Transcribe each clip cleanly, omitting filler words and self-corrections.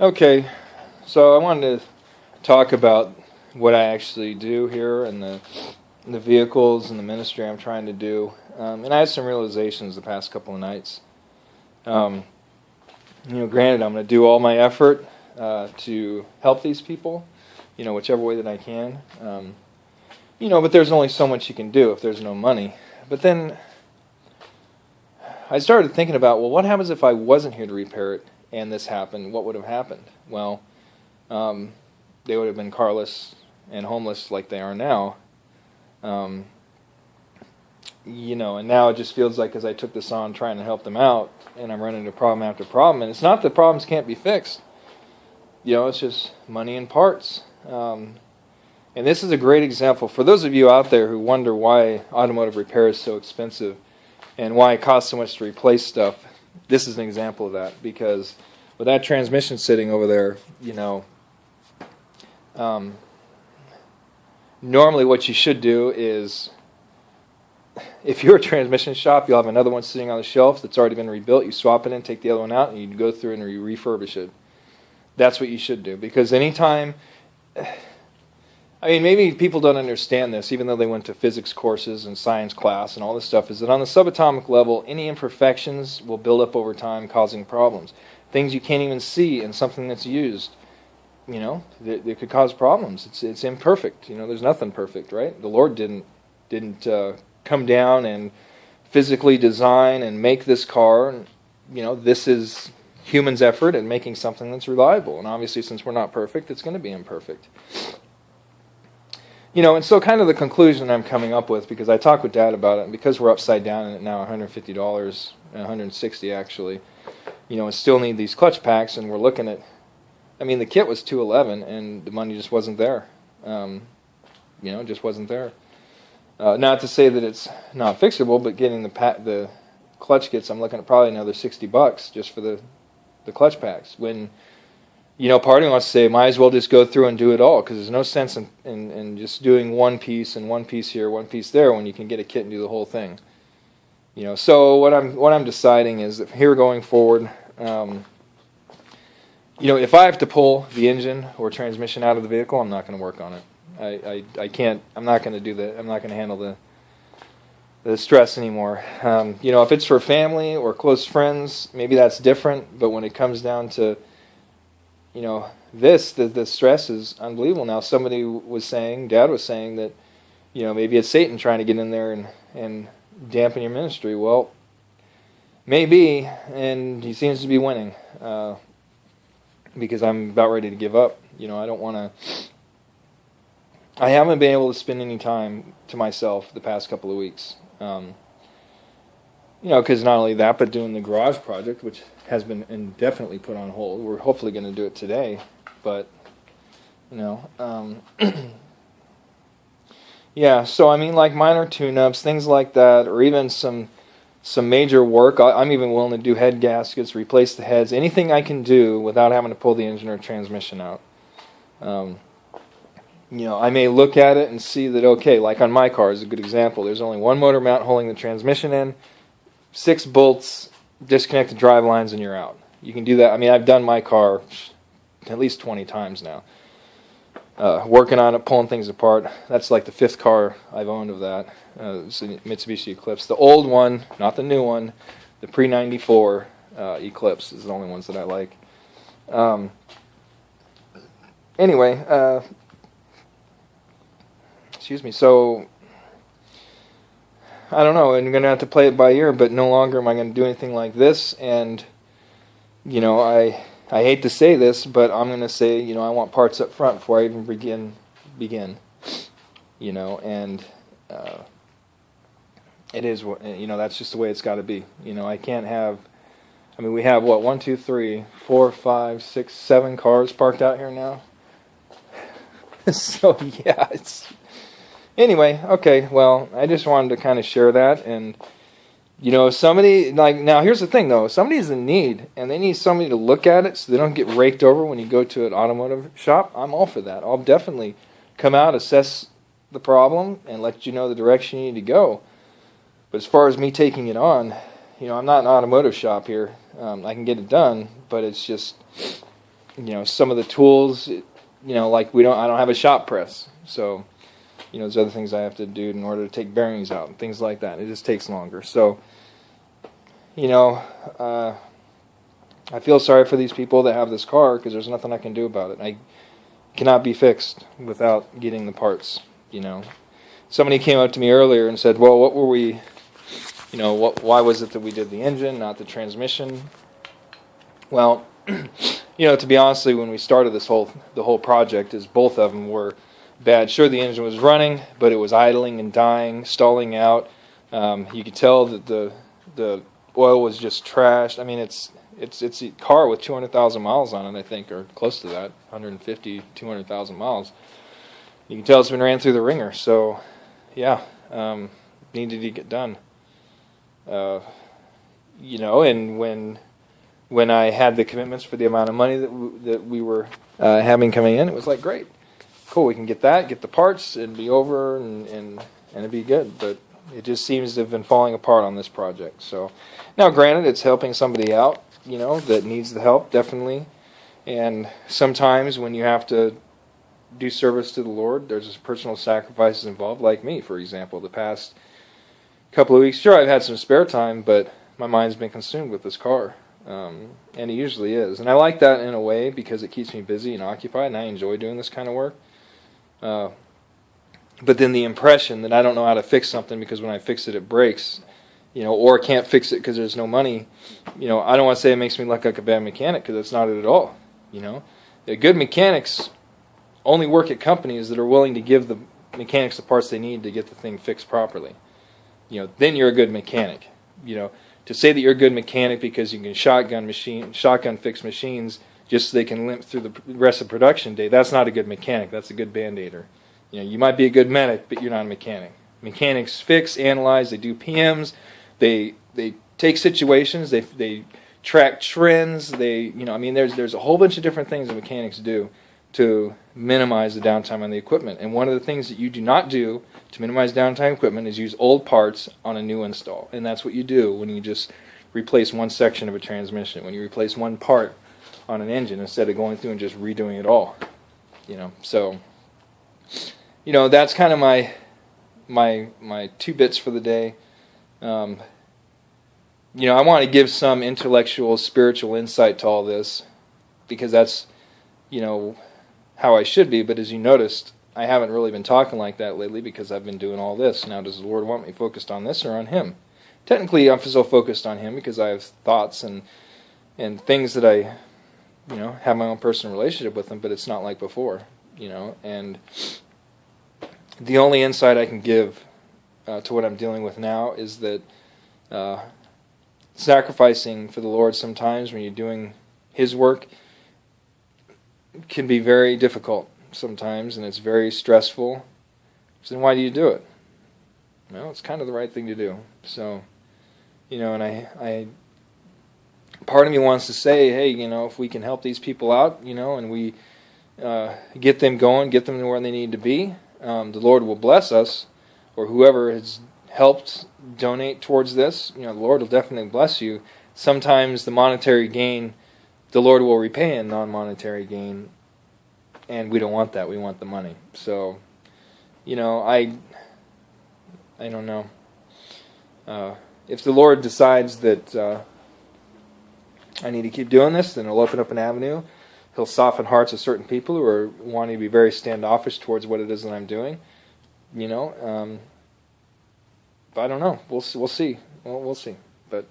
Okay, so I wanted to talk about what I actually do here and the vehicles and the ministry I'm trying to do. And I had some realizations the past couple of nights. Granted, I'm going to do all my effort to help these people, whichever way that I can. But there's only so much you can do if there's no money. But then I started thinking about, well, what happens if I wasn't here to repair it and this happened? What would have happened? Well, they would have been carless and homeless like they are now. And now it just feels like as I took this on trying to help them out, and I'm running into problem after problem, and it's not that problems can't be fixed. It's just money and parts. And this is a great example for those of you out there who wonder why automotive repair is so expensive and why it costs so much to replace stuff. This is an example of that, because with that transmission sitting over there, normally what you should do is, if you're a transmission shop, you'll have another one sitting on the shelf that's already been rebuilt. You swap it in, take the other one out, and you go through and you refurbish it. That's what you should do, because anytime... maybe people don't understand this, even though they went to physics courses and science class and all this stuff, is that on the subatomic level, any imperfections will build up over time, causing problems. Things you can't even see in something that's used, they could cause problems. It's imperfect. There's nothing perfect, right? The Lord didn't come down and physically design and make this car. This is humans' effort in making something that's reliable. And obviously, since we're not perfect, it's going to be imperfect. And so kind of the conclusion I'm coming up with, because I talked with Dad about it, and because we're upside down in it now, $150, $160 actually, and still need these clutch packs, and we're looking at, the kit was $211, and the money just wasn't there. It just wasn't there. Not to say that it's not fixable, but getting the clutch kits, I'm looking at probably another $60 just for the clutch packs. When part of me wants to say, might as well just go through and do it all, because there's no sense in just doing one piece and one piece here, one piece there, when you can get a kit and do the whole thing. So what I'm deciding is that here going forward, if I have to pull the engine or transmission out of the vehicle, I'm not going to work on it. I can't. I'm not going to do that. I'm not going to handle the stress anymore. If it's for family or close friends, maybe that's different. But when it comes down to the stress is unbelievable. Now, somebody was saying, Dad was saying that, maybe it's Satan trying to get in there and dampen your ministry. Well, maybe, and he seems to be winning, because I'm about ready to give up. I don't want to... I haven't been able to spend any time to myself the past couple of weeks. Because not only that, but doing the garage project, which has been indefinitely put on hold. We're hopefully going to do it today, but, yeah, so like minor tune-ups, things like that, or even some major work. I'm even willing to do head gaskets, replace the heads, anything I can do without having to pull the engine or transmission out. I may look at it and see that, okay, like on my car is a good example. There's only one motor mount holding the transmission in, 6 bolts, disconnect the drive lines, and you're out. You can do that. I've done my car at least 20 times now. Working on it, pulling things apart. That's like the 5th car I've owned of that. It's a Mitsubishi Eclipse. The old one, not the new one, the pre-94 Eclipse is the only ones that I like. Anyway, excuse me, so... I don't know, and I'm going to have to play it by ear, but no longer am I going to do anything like this, and, I hate to say this, but I'm going to say, I want parts up front before I even begin, and it is, that's just the way it's got to be. I can't have, we have, 1, 2, 3, 4, 5, 6, 7 cars parked out here now? So, yeah, it's... Anyway, okay, well, I just wanted to kind of share that, and, if somebody, now here's the thing, though, if somebody's in need, and they need somebody to look at it so they don't get raked over when you go to an automotive shop, I'm all for that. I'll definitely come out, assess the problem, and let you know the direction you need to go. But as far as me taking it on, I'm not an automotive shop here. I can get it done, but it's just, some of the tools, like I don't have a shop press, so there's other things I have to do in order to take bearings out and things like that. It just takes longer. So, I feel sorry for these people that have this car because there's nothing I can do about it. I cannot be fixed without getting the parts. Somebody came up to me earlier and said, "Well, what were we? Why was it that we did the engine, not the transmission?" Well, to be honest, when we started the whole project, is both of them were bad. Sure, the engine was running, but it was idling and dying, stalling out. You could tell that the oil was just trashed. I mean, it's a car with 200,000 miles on it, I think, or close to that, 150, 200,000 miles. You can tell it's been ran through the ringer. So, yeah, needed to get done. And when I had the commitments for the amount of money that we were having coming in, it was like, great, cool, we can get the parts, and be over, and it'd be good. But it just seems to have been falling apart on this project. So now, granted, it's helping somebody out, that needs the help, definitely. And sometimes when you have to do service to the Lord, there's personal sacrifices involved, like me, for example. The past couple of weeks, sure, I've had some spare time, but my mind's been consumed with this car. And it usually is. And I like that in a way because it keeps me busy and occupied, and I enjoy doing this kind of work. But then the impression that I don't know how to fix something because when I fix it, it breaks, or can't fix it because there's no money, I don't want to say it makes me look like a bad mechanic, because that's not it at all. The good mechanics only work at companies that are willing to give the mechanics the parts they need to get the thing fixed properly. Then you're a good mechanic. To say that you're a good mechanic because you can shotgun fix machines just so they can limp through the rest of production day, that's not a good mechanic. That's a good band-aider. You might be a good medic, but you're not a mechanic. Mechanics fix, analyze, they do PMs, they take situations, they track trends, there's a whole bunch of different things that mechanics do to minimize the downtime on the equipment. And one of the things that you do not do to minimize downtime equipment is use old parts on a new install. And that's what you do when you just replace one section of a transmission, when you replace one part on an engine instead of going through and just redoing it all. So that's kind of my 2 bits for the day. I want to give some intellectual, spiritual insight to all this, because that's, how I should be. But as you noticed, I haven't really been talking like that lately because I've been doing all this. Now, does the Lord want me focused on this or on Him? Technically, I'm still focused on Him because I have thoughts and things that I, have my own personal relationship with Him, but it's not like before, and the only insight I can give to what I'm dealing with now is that sacrificing for the Lord sometimes when you're doing His work can be very difficult sometimes, and it's very stressful. So then why do you do it? Well, it's kind of the right thing to do. So, and I part of me wants to say, hey, if we can help these people out, and we get them going, get them to where they need to be, the Lord will bless us, or whoever has helped donate towards this, the Lord will definitely bless you. Sometimes the monetary gain, the Lord will repay in non-monetary gain, and we don't want that. We want the money. So, I don't know. If the Lord decides that I need to keep doing this, then He'll open up an avenue. He'll soften hearts of certain people who are wanting to be very standoffish towards what it is that I'm doing. But I don't know. We'll see. We'll see. But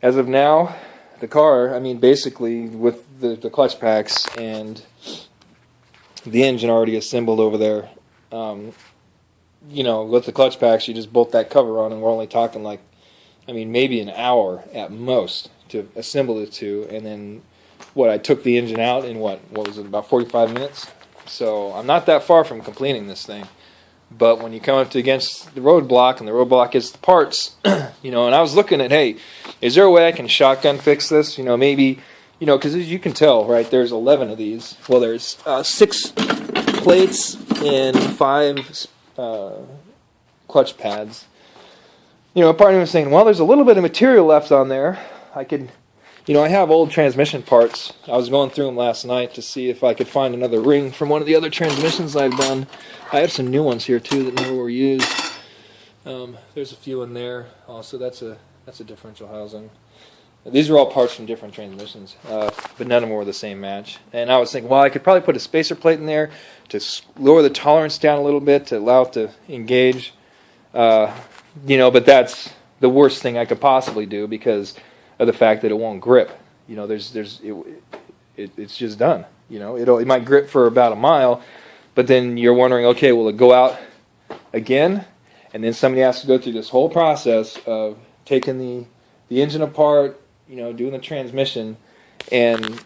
as of now, the car, basically with the clutch packs and the engine already assembled over there, with the clutch packs, you just bolt that cover on, and we're only talking maybe an hour at most to assemble the two, and then I took the engine out in what was it, about 45 minutes? So I'm not that far from completing this thing. But when you come up against the roadblock, and the roadblock gets the parts, and I was looking at, hey, is there a way I can shotgun fix this? Maybe, because as you can tell, right, there's 11 of these. Well, there's 6 plates and 5 clutch pads. Part of me was saying, well, there's a little bit of material left on there. I could, I have old transmission parts. I was going through them last night to see if I could find another ring from one of the other transmissions I've done. I have some new ones here too that never were used. There's a few in there. Also, that's a differential housing. These are all parts from different transmissions, but none of them were the same match. And I was thinking, well, I could probably put a spacer plate in there to lower the tolerance down a little bit to allow it to engage. But that's the worst thing I could possibly do because of the fact that it won't grip. It's just done. It might grip for about a mile, but then you're wondering, okay, will it go out again? And then somebody has to go through this whole process of taking the engine apart, doing the transmission, and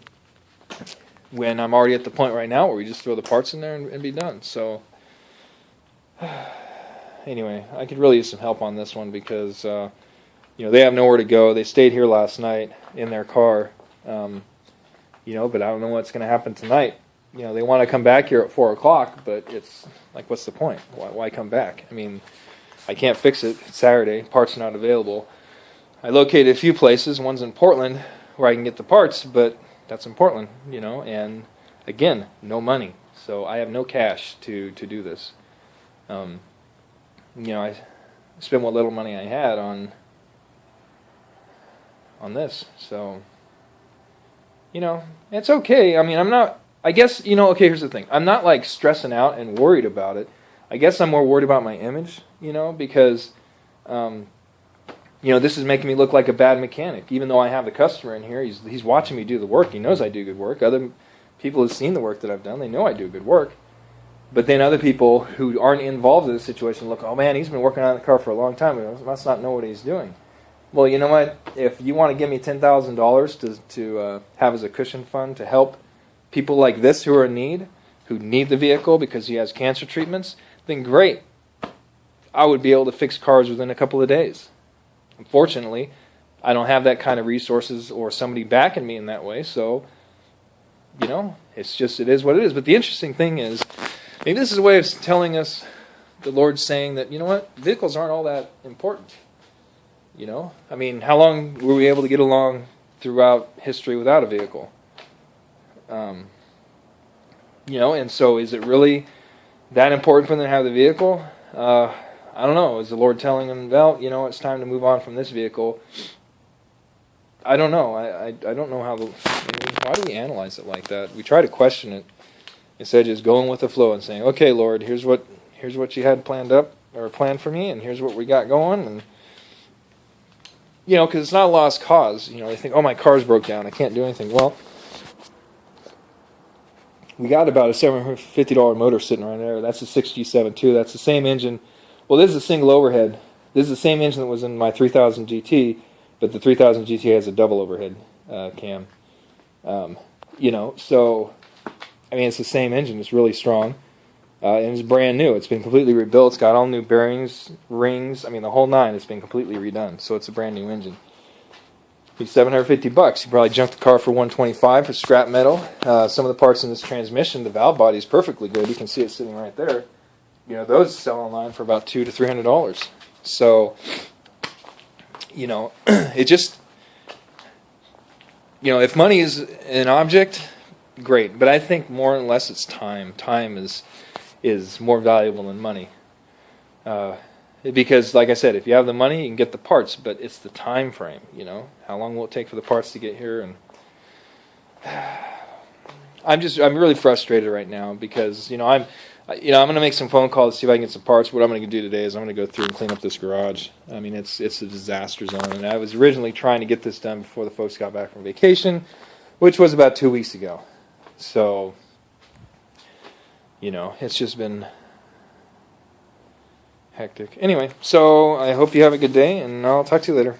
when I'm already at the point right now where we just throw the parts in there and be done. So anyway, I could really use some help on this one because they have nowhere to go. They stayed here last night in their car, but I don't know what's going to happen tonight. They want to come back here at 4 o'clock, but it's like, what's the point? Why come back? I mean, I can't fix it. It's Saturday. Parts are not available. I located a few places. One's in Portland where I can get the parts, but that's in Portland, and again, no money. So I have no cash to do this. I spent what little money I had on this. So, it's okay. I mean, I'm not, I guess, okay, here's the thing. I'm not like stressing out and worried about it. I guess I'm more worried about my image, because, this is making me look like a bad mechanic. Even though I have the customer in here, he's watching me do the work. He knows I do good work. Other people have seen the work that I've done. They know I do good work. But then other people who aren't involved in the situation look, oh man, he's been working on the car for a long time. He must not know what he's doing. Well, you know what? If you want to give me $10,000 to have as a cushion fund to help people like this who are in need, who need the vehicle because he has cancer treatments, then great. I would be able to fix cars within a couple of days. Unfortunately, I don't have that kind of resources or somebody backing me in that way, so, it is what it is. But the interesting thing is, maybe this is a way of telling us, the Lord's saying that, vehicles aren't all that important. I mean, how long were we able to get along throughout history without a vehicle? And so is it really that important for them to have the vehicle? I don't know. Is the Lord telling them, well, it's time to move on from this vehicle? I don't know. I don't know why do we analyze it like that? We try to question it instead of just going with the flow and saying, okay, Lord, here's what you had planned for me, and here's what we got going, and because it's not a lost cause. They think, oh, my car's broke down, I can't do anything. Well, we got about a $750 motor sitting right there. That's a 6G7 too. That's the same engine. Well, this is a single overhead. This is the same engine that was in my 3000 GT, but the 3000 GT has a double overhead cam. So I mean, it's the same engine. It's really strong. And it's brand new. It's been completely rebuilt. It's got all new bearings, rings. I mean, the whole nine has been completely redone. So it's a brand new engine. It's $750. You probably junked the car for $125 for scrap metal. Some of the parts in this transmission, the valve body is perfectly good. You can see it sitting right there. Those sell online for about $200 to $300. So, it just, if money is an object, great. But I think more and less it's time. Time is more valuable than money. Because, like I said, if you have the money, you can get the parts, but it's the time frame. How long will it take for the parts to get here? And I'm really frustrated right now because I'm going to make some phone calls to see if I can get some parts. What I'm going to do today is I'm going to go through and clean up this garage. I mean, it's a disaster zone, and I was originally trying to get this done before the folks got back from vacation, which was about 2 weeks ago. So, it's just been hectic. Anyway, so I hope you have a good day, and I'll talk to you later.